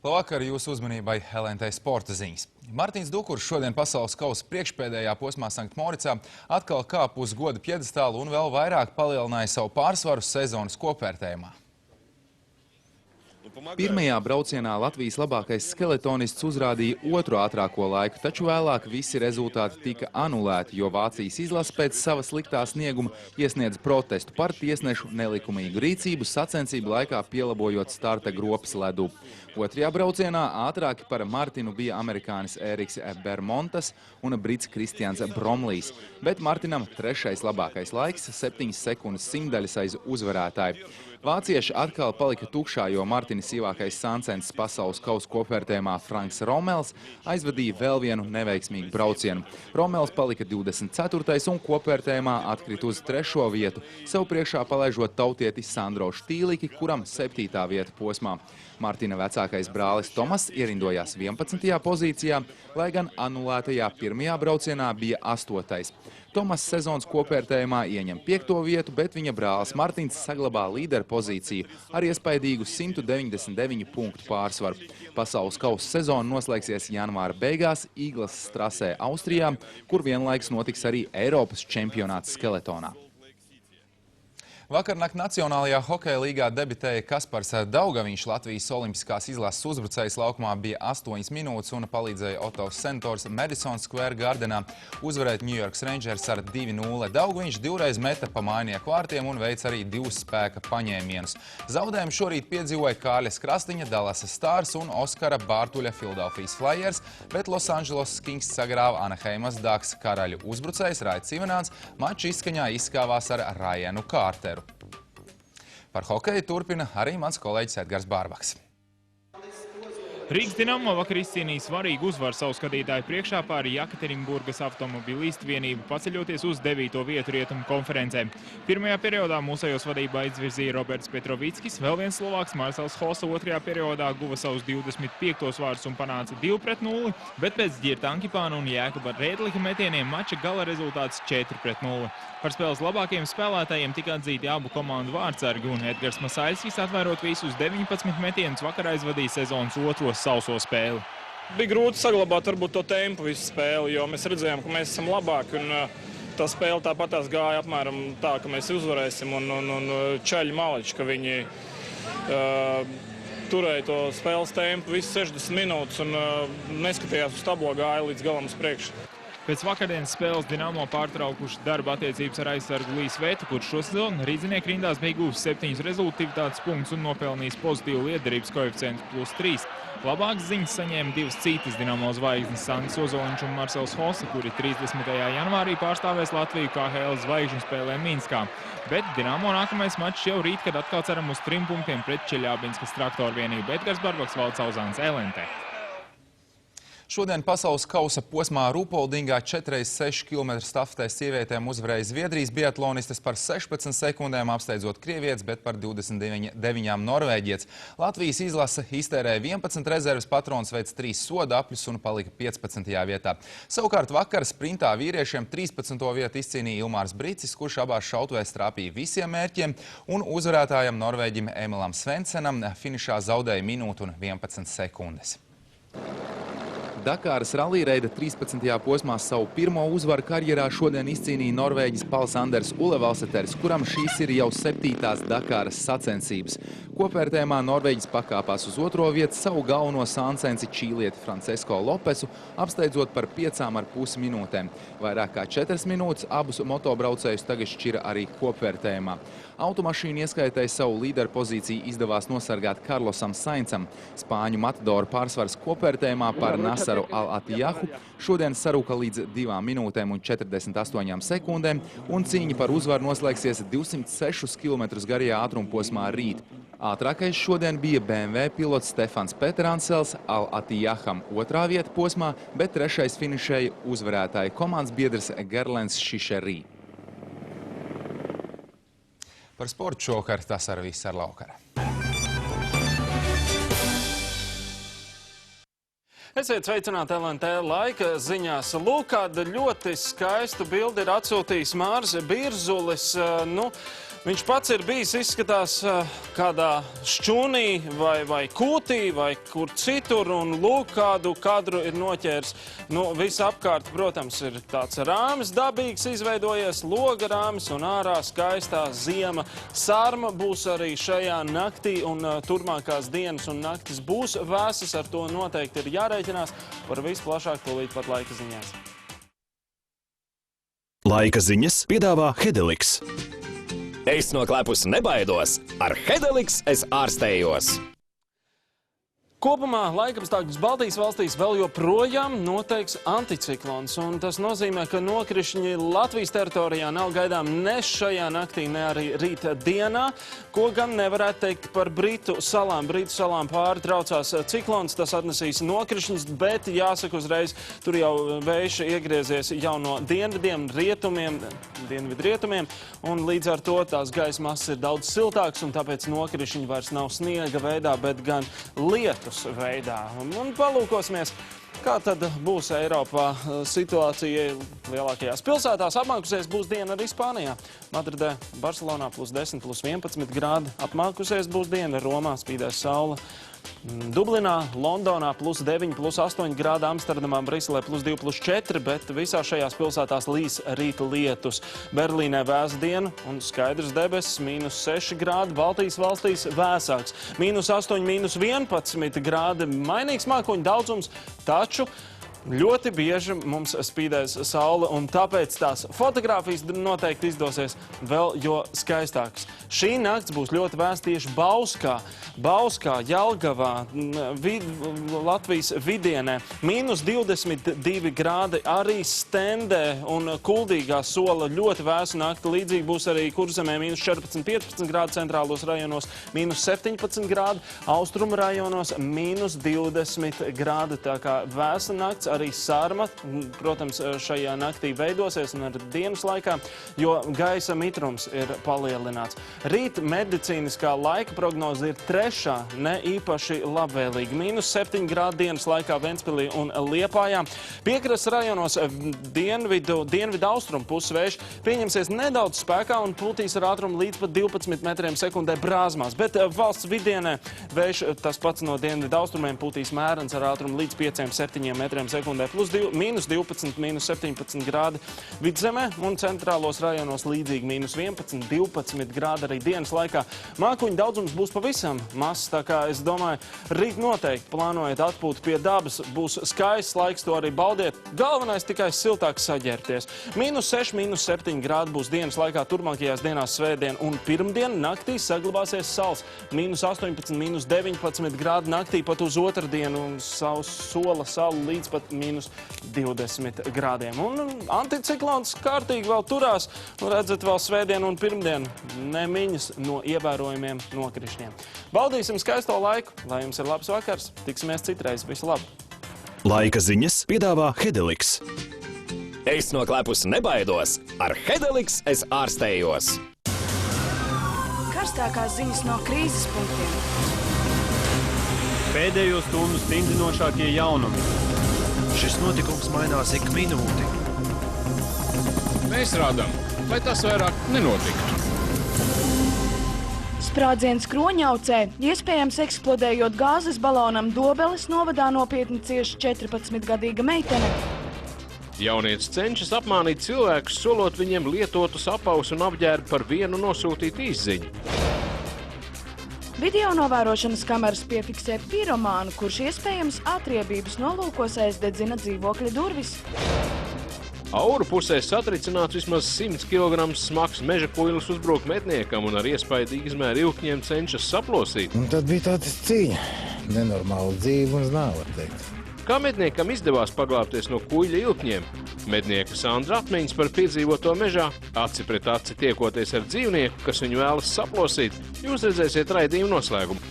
Labvakar, jūsu uzmanībai LNT sporta ziņas. Martins Dukurs šodien pasaules kausa priekšpēdējā posmā Sanktmoricā atkal kāp uz goda pjedestālu un vēl vairāk palielināja savu pārsvaru sezonas kopvērtējumā. Pirmajā braucienā Latvijas labākais skeletonists uzrādīja otro ātrāko laiku, taču vēlāk visi rezultāti tika anulēti, jo Vācijas izlase pēc sava sliktā snieguma iesniedz protestu par tiesnešu nelikumīgu rīcību sacensību laikā pielabojot starta gropas ledū. Otrajā braucienā ātrāki par Martinu bija amerikānis Eriks Bermontas un brits Kristians Bromlijs, bet Martinam trešais labākais laiks 7 sekundes simtdaļas aiz uzvarētāju. Vācieši atkal palika tukšā, jo Martina sīvākais sāncensis pasaules kausa kopvērtējumā Franks Romels aizvadīja vēl vienu neveiksmīgu braucienu. Romels palika 24. un kopvērtējumā atkrita uz 3. vietu, sev priekšā palaižot tautieti Sandro Štīliki, kuram 7. vieta posmā. Martina vecākais brālis Tomas ierindojās 11. pozīcijā, lai gan anulētajā pirmajā braucienā bija 8. Tomas sezonas kopvērtējumā ieņem 5. vietu, bet viņa brālis Martins saglabā līderu pozīciju ar iespaidīgu 199 punktu pārsvaru. Pasaules kausa sezona noslēgsies janvāra beigās Īglas trasē Austrijā, kur vienlaikus notiks arī Eiropas čempionāts skeletonā. Vakarnakt Nacionālajā hokeja līgā debitēja Kaspars Daugaviņš. Latvijas olimpiskās izlases uzbrucējs laukumā bija 8 minūtes un palīdzēja Ottavas Senators Madison Square Gardenā uzvarēt New York Rangers ar 2-0. Daugaviņš divreiz meta pa mainieku vārtiem un veica arī 2 spēka paņēmienus. Zaudējumu šorīt piedzīvoja Kārļas Krastiņa, Dallasas Stars un Oskara Bārtuļa Philadelphijas Flyers, bet Los Angeles Kings sagrāva Anaheimas Ducks. Karaļu uzbrucējs Raits Ivanāns maču izskaņā izskāvās ar Ryanu Kārteru. Par hokeju turpina arī mans kolēģis Edgars Bārbaks. Rīgas Dinamo vakar izcīnīja svarīgu uzvaru savu skatītāju priekšā pār Jekaterinburgas automobilistu vienību, paceļoties uz 9. vietu rietumu konferencē. Pirmajā periodā mūsējos vadībā izvirzīja Roberts Petrovickis, vēl viens Slovāks Marcels Hosa otrajā periodā guva savus 25. vārdus un panāca 2-0, bet pēc Ģirta Ankipāna un Jēkaba Rēdliha metieniem mača gala rezultāts 4-0. Par spēles labākajiem spēlētājiem tika atzīti abu komandu vārdsargi, un Edgars Masaiskis, atvērot visus 19 metienus, vakar aizvadīja sezonas otro sauso spēli. Bija grūti saglabāt varbūt to tempu visu spēli, jo mēs redzējām, ka mēs esam labāki, un tā spēle tāpatās gāja apmēram tā, ka mēs uzvarēsim, un Čaļi Maleči, ka viņi turēja to spēles tempu visu 60 minūtes un neskatījās uz tablo, gāja līdz galam uz priekšu. Pēc vakardienas spēles Dinamo pārtraukuši darba attiecības ar aizsargu Līs Vetu, kurš šosezonu rīdzinieku rindās bija guvis 7 rezultātivitātes punktus un nopelnījis pozitīvu lietderības koeficientu +3. Labākas ziņas saņēma 2 citas Dinamo zvaigznes Sandis Ozoliņš un Marcels Hosa, kuri 30. janvārī pārstāvēs Latviju KHL zvaigžņu spēlē Minskā. Bet Dinamo nākamais mačs jau rīt, kad atkal ceram uz 3 punktiem pret Čeļābinskas traktoru vienību. Edgars Barbaks, Valcauzāns, LNT. Šodien pasaules kausa posmā Rupoldingā 4x6 km stafetēs sievietēm uzvarēja Zviedrijas biatlonistes par 16 sekundēm apsteidzot krievietes, bet par 29 norvēģietes. Latvijas izlase iztērēja 11 rezerves patronas, veic 3 soda apļus un palika 15. vietā. Savukārt vakar sprintā vīriešiem 13. vietu izcīnīja Ilmārs Bricis, kurš abās šautuvēs trāpīja visiem mērķiem, un uzvarētājam Norvēģim Emilam Svensenam finišā zaudēja minūtu un 11 sekundes. Dakāras rallīreida 13. posmā savu pirmo uzvaru karjerā šodien izcīnīja norvēģis Pals Anders Ulevalseters, kuram šīs ir jau 7. Dakāras sacensības. Kopvērtējumā Norvēģis pakāpās uz otro vietu savu galveno sāncensi čīlieti Francesko Lopesu, apsteidzot par 5,5 minūtēm. Vairāk kā 4 minūtes abus motobraucējus tagad šķira arī kopvērtējumā. Automašīnu ieskaitai savu līderu pozīciju izdevās nosargāt Karlosam Saincam. Spāņu matadoru pārsvars kopvērtējumā par Nasaru Al-Atijahu šodien sarūka līdz 2 minūtēm un 48 sekundēm, un cīņa par uzvaru noslēgsies 206 km garajā ātrumposmā rīt. Ātrākais šodien bija BMW pilots Stefans Peteransels Al-Atijaham 2. vieta posmā, bet 3. finišēja uzvarētāja komandas biedrs Gerlens Šišerī. Par sportu šovakar tas ar visu ar laukara. Esiet sveicināti LNT laika ziņās. Lūk, kāda ļoti skaistu bildi ir atsūtījis Māris Birzulis. Viņš pats ir bijis, izskatās, kādā šķūnī vai kūtī vai kur citur, un lūk, kādu kadru ir noķērs. Visapkārt, protams, ir tāds rāmis dabīgs izveidojies, loga rāmis un ārā skaistā ziema. Sarma būs arī šajā naktī, un turmākās dienas un naktis būs vēsas, ar to noteikti ir jārēķinās. Par visu plašāk tūlīt pat laika ziņās. Laika ziņas piedāvā Hedeliks. Es no klepus nebaidos, ar Hedeliks es ārstējos. Kopumā laikapstākļus Baltijas valstīs vēl joprojām noteiks anticiklons, un tas nozīmē, ka nokrišņi Latvijas teritorijā nav gaidām ne šajā naktī, ne arī rīt dienā, ko gan nevarētu teikt par Britu salām. Britu salām pāri traucās ciklons, tas atnesīs nokrišņus, bet jāsaka uzreiz, tur jau vējš iegriezies jau no dienvidiem, dienvidrietumiem, un līdz ar to tās gaisa masas ir daudz siltāks, un tāpēc nokrišņi vairs nav sniega veidā, bet gan lietu veidā. Un palūkosimies, kā tad būs Eiropā situācija lielākajās pilsētās. Apmākusies būs diena arī Spānijā. Madridē, Barcelonā +10, +11 grādi. Apmākusies būs diena, Romā spīdēs saule. Dublinā, Londonā +9, +8 grādi, Amsterdamā, Briselē +2, +4, bet visā šajās pilsētās līs rīta lietus. Berlīnē vēsa diena un skaidrs debesis, -6 grādi, Baltijas valstīs vēsāks. -8, -11 grādi, mainīgs mākoņu daudzums, taču ļoti bieži mums spīdēs saule, un tāpēc tās fotogrāfijas noteikti izdosies vēl jo skaistākas. Šī nakts būs ļoti vēsta tieši Bauskā, Jelgavā, Latvijas vidienē. -22 grādi, arī Stendē un Kuldīgā sola ļoti vēsu nakti. Līdzīgi būs arī Kurzemē -14, 15 grādi centrālos rajonos, -17 grādi, austrumu rajonos -20 grādi. Tā kā vēsa nakts, arī sarma, protams, šajā naktī veidosies un ar dienas laikā, jo gaisa mitrums ir palielināts. Rīt medicīniskā laika prognoze ir trešā, ne īpaši labvēlīga. -7 grādi dienas laikā Ventspilī un Liepājā. Piekrastes rajonos dienvidu austrumu pusvējš pieņemsies nedaudz spēkā un pūtīs ar ātrumu līdz pat 12 metriem sekundē Brāzmās, bet valsts vidienē vējš tas pats no dienvidu austrumiem pūtīs mērens ar ātrumu līdz 5-7 metriem sekundē. -12, -17 grādi Vidzemē un centrālos rajonos līdzīgi -11, 12 grādi arī dienas laikā. Mākoņu daudzums būs pavisam mazs, tā kā es domāju, rīt noteikti plānojot atpūtu pie dabas, būs skaists laiks, to arī baudiet. Galvenais tikai siltāk saģērties. -6, -7 grādi būs dienas laikā turpmākajās dienās svētdien un pirmdien naktī saglabāsies sals. -18, -19 grādi naktī pat uz otrdienu un sola salu līdz pat -20 grādiem. Un anticiklons kārtīgi vēl turās, un redzat vēl svētdien un pirmdien nemiņas no ievērojumiem nokrišņiem. Baudīsim skaisto laiku, lai jums ir labs vakars, tiksimies citreiz, visu labu! Laika ziņas piedāvā Hedeliks. Es no klepus nebaidos, ar Hedeliks es ārstējos. Karstākās ziņas no krīzes punktiem. Pēdējo stundu stingzinošākie jaunumi. Šis notikums mainās ik minūti. Mēs rādām, lai tas vairāk nenotiktu. Sprādziens Kroņaucē, iespējams eksplodējot gāzes balonam Dobeles novadā nopietni cieši 14-gadīga meitene. Jaunietis cenšas apmānīt cilvēkus, solot viņiem lietotus apavus un apģērbu par vienu nosūtīt īsziņu. Video novērošanas kameras piefiksē piromānu, kurš iespējams atriebības nolūkos aizdedzina dzīvokļa durvis. Auru pusē satricināts vismaz 100 kg smags meža kuilis uzbruk medniekam un ar iespaidīgu izmēru ilkņiem cenšas saplosīt. Un tad bija tāda cīņa. Nenormāla dzīve un nāve, var teikt. Kā medniekam izdevās paglābties no kuiļa ilkņiem? Mednieka Sandra atmiņas par piedzīvoto mežā, aci pret aci tiekoties ar dzīvnieku, kas viņu vēlas saplosīt, jūs redzēsiet raidījumu noslēgumu.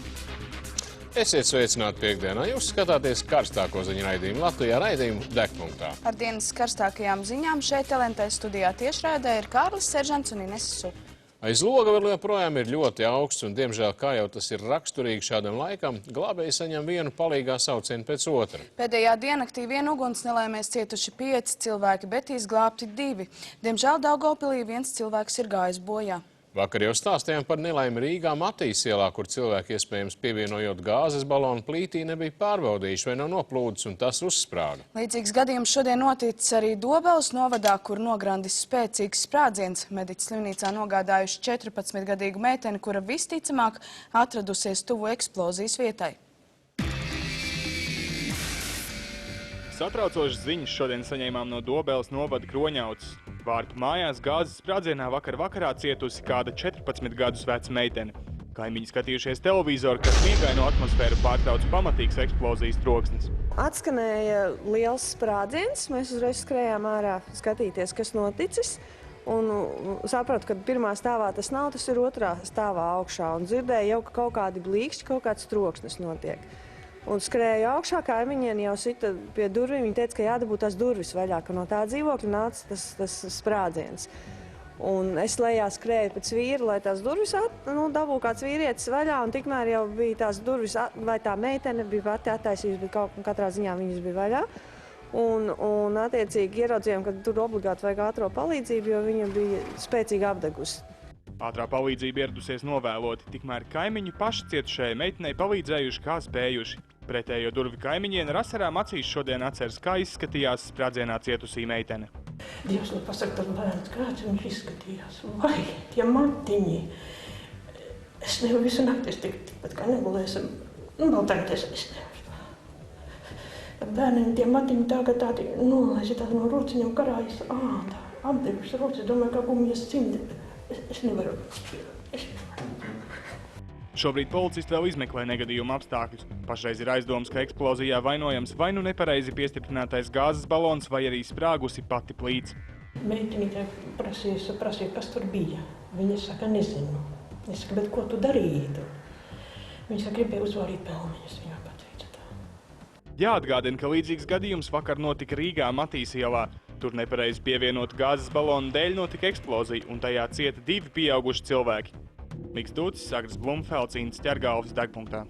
Esiet sveicināti piekdienā. Jūs skatāties karstāko ziņu raidījumu Latvijā raidījumu Degpunktā. Ar dienas karstākajām ziņām šeit Talentai studijā tiešraidē ir Kārlis Seržants un Ines Sup. Aiz loga vēl joprojām ir ļoti augsts un, diemžēl, kā jau tas ir raksturīgi šādam laikam, glābēji saņem vienu palīgā saucienu pēc otra. Pēdējā diennaktī vien uguns nelēmēs cietuši 5 cilvēki, bet izglābti 2. Diemžēl Daugavpilī 1 cilvēks ir gājis bojā. Vakar jau stāstījām par nelaimi Rīgā Matīs ielā, kur cilvēki iespējams pievienojot gāzes balonu plītī nebija pārbaudījuši vai nav noplūdis un tas uzsprāga. Līdzīgs gadījums šodien noticis arī Dobeles novadā, kur nograndis spēcīgs sprādziens. Mediķi slimnīcā nogādājuši 14-gadīgu meiteni, kura visticamāk atradusies tuvu eksplozijas vietai. Satraucošas ziņas šodien saņēmām no Dobeles novada Kroņautas. Vārtu mājās gāzes sprādzienā vakarā cietusi kāda 14 gadus veca meitene. Kaimiņi skatījušies televizoru, kas miegaino atmosfēru pārtrauc pamatīgs eksplozijas troksnis. Atskanēja liels sprādziens, mēs uzreiz skrējām ārā skatīties, kas noticis. Un sapratu, ka pirmā stāvā tas nav, tas ir otrā stāvā augšā. Un dzirdēju jau, ka kaut kādi blīkšķi, kaut kāds troksnis notiek. Un skrēju augšā, kaimiņieni jau sita pie durvīm. Viņi teica, ka jādabū tās durvis vaļā, ka no tā dzīvokļa nāca tas sprādziens. Un es lejā skrēju pēc vīra, lai tās durvis dabū kāds vīrietis vaļā, un tikmēr jau bija tās durvis, vai tā meitene bija pati attaisījusi, bet katrā ziņā viņas bija vaļā. Un attiecīgi ieraudzījām, ka tur obligāti vajag ātro palīdzību, jo viņa bija spēcīgi apdegusi. Ātrā palīdzība ieradusies novēloti, tikmēr kaimiņi paši cietušajai meitenei palīdzējuši, kā spējuši. Pretējo durvi kaimiņiene ar asarām acīs šodien atceras, kā izskatījās sprādzienā cietusī meitene. Dievs, nu pasaka, tas bērns, kāds viņš izskatījās. Vai, tie matiņi. Es nevaru visu nakti, es tikpat kā negulēsim. Vēl tagad es nevaru. Bērniņi, tie matiņi tagad tādi nolaiži tādi no rociņiem karājas ādā. Apdeguši roci, domāju, kā gumijas cimdi. Es nevaru. Šobrīd policisti vēl izmeklē negadījuma apstākļus. Pašreiz ir aizdomas, ka eksplozijā vainojams vai nu nepareizi piestiprinātais gāzes balons, vai arī sprāgusi pati plīts. Meitenītē prasīja, kas tur bija. Viņa saka, nezinu. Es saku, bet ko tu darīji tur? Viņa saka, gribēja uzvārīt pelmeņus. Viņa pateica tā. Jāatgādina, ka līdzīgs gadījums vakar notika Rīgā Matīs ielā. Tur nepareizi pievienot gāzes balonu dēļ notika eksplozija, un tajā cieta 2 pieauguši cilvēki. Miks Dūcis, Agris Blumfelds, Ints Ķergalvs, Degpunktā.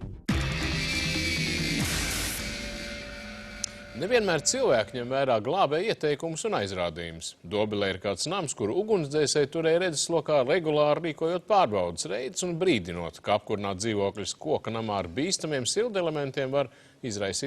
Nevienmēr cilvēki ņem vērā glābēja ieteikumus un aizrādījumus. Dobelē ir kāds nams, kuru ugunsdzēsēji turēja redzeslokā regulāri rīkojot pārbaudas reidus un brīdinot, ka apkurināt dzīvokļus koka namā ar bīstamiem sildelementiem var izraisīt